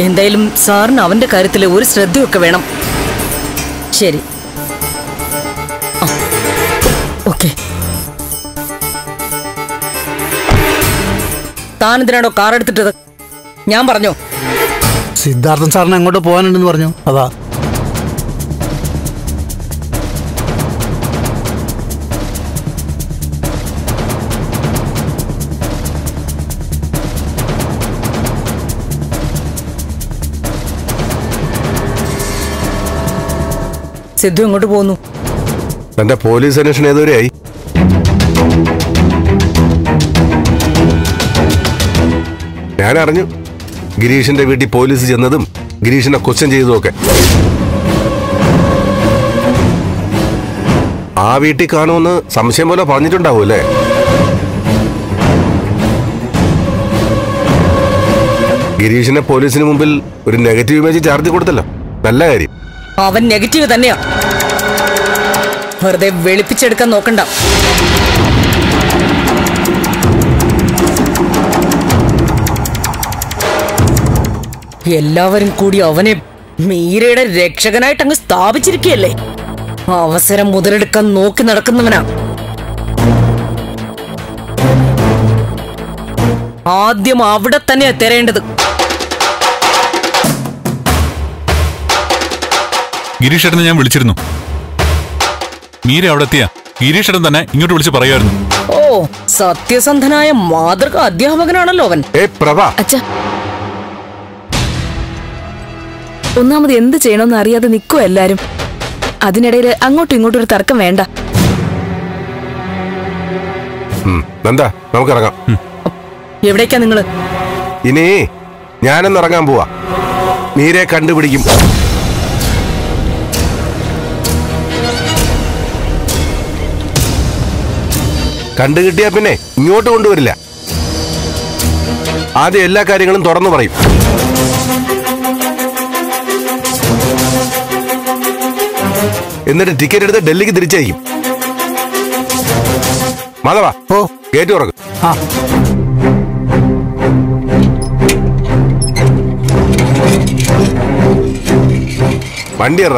എന്തായാലും സാറിന് അവന്റെ കാര്യത്തിൽ ഒരു ശ്രദ്ധയൊക്കെ വേണം. ശരി, ഓക്കെ. താനെന്തിനാണോ കാർ എടുത്തിട്ടത്? ഞാൻ പറഞ്ഞോ? സിദ്ധാർത്ഥൻ സാറിന് അങ്ങോട്ട് പോകാനുണ്ടെന്ന് പറഞ്ഞു, അതാ. സിദ്ധു എങ്ങോട്ട് പോകുന്നു? തന്റെ പോലീസ് അന്വേഷണം ഏതുവരെയായി? ഞാൻ അറിഞ്ഞു ഗിരീഷിന്റെ വീട്ടിൽ പോലീസ് ചെന്നതും ഗിരീഷിനെ ക്വസ്റ്റ്യൻ ചെയ്തതൊക്കെ. ആ വീട്ടിൽ കാണുമെന്ന് സംശയം പോലെ പറഞ്ഞിട്ടുണ്ടാവും അല്ലേ? ഗിരീഷിനെ പോലീസിന് മുമ്പിൽ ഒരു നെഗറ്റീവ് ഇമേജ് ചാർജ് കൊടുത്തല്ലോ, നല്ല കാര്യം. അവൻ നെഗറ്റീവ് തന്നെയാ, വെറുതെ വെളുപ്പിച്ചെടുക്കാൻ നോക്കണ്ട. എല്ലാവരും കൂടി അവനെ മീരയുടെ രക്ഷകനായിട്ട് അങ്ങ് സ്ഥാപിച്ചിരിക്കുകയല്ലേ. അവസരം മുതലെടുക്കാൻ നോക്കി നടക്കുന്നവനാ. ആദ്യം അവിടെ തന്നെയാ തരേണ്ടത്. ഗിരീഷേട്ടനെ ഞാൻ വിളിച്ചിരുന്നു. മീര അവിടെ എത്തിയ ഗിരീഷേട്ടൻ തന്നെ ഇങ്ങോട്ട് വിളിച്ച് പറയുമായിരുന്നു. ഓ, സത്യസന്ധനായ മാതൃക അധ്യാപകനാണല്ലോ അവൻ. ഒന്നാമത് എന്ത് ചെയ്യണമെന്ന് അറിയാതെ നിൽക്കോ എല്ലാരും. അതിനിടയിൽ അങ്ങോട്ടും ഇങ്ങോട്ടും ഒരു തർക്കം വേണ്ട. നമുക്കിറങ്ങാം. എവിടേക്കാ നിങ്ങള്? ഇനി ഞാനൊന്ന് ഇറങ്ങാൻ പോവാ. മീരെ കണ്ടുപിടിക്കും. കണ്ടുകിട്ടിയാ പിന്നെ ഇങ്ങോട്ട് കൊണ്ടുവരില്ല. ആദ്യം എല്ലാ കാര്യങ്ങളും തുറന്നു പറയും. എന്നിട്ട് ടിക്കറ്റ് എടുത്ത് ഡൽഹിക്ക് തിരിച്ചയക്കും. മാധവ, ഗേറ്റ് തുറക്കും. വണ്ടി ഇറ.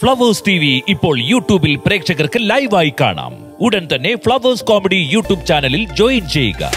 ഫ്ലവേഴ്സ് ടിവി ഇപ്പോൾ യൂട്യൂബിൽ പ്രേക്ഷകർക്ക് ലൈവായി കാണാം. ഉടൻ തന്നെ ഫ്ലവേഴ്സ് കോമഡി യൂട്യൂബ് ചാനലിൽ ജോയിൻ ചെയ്യുക.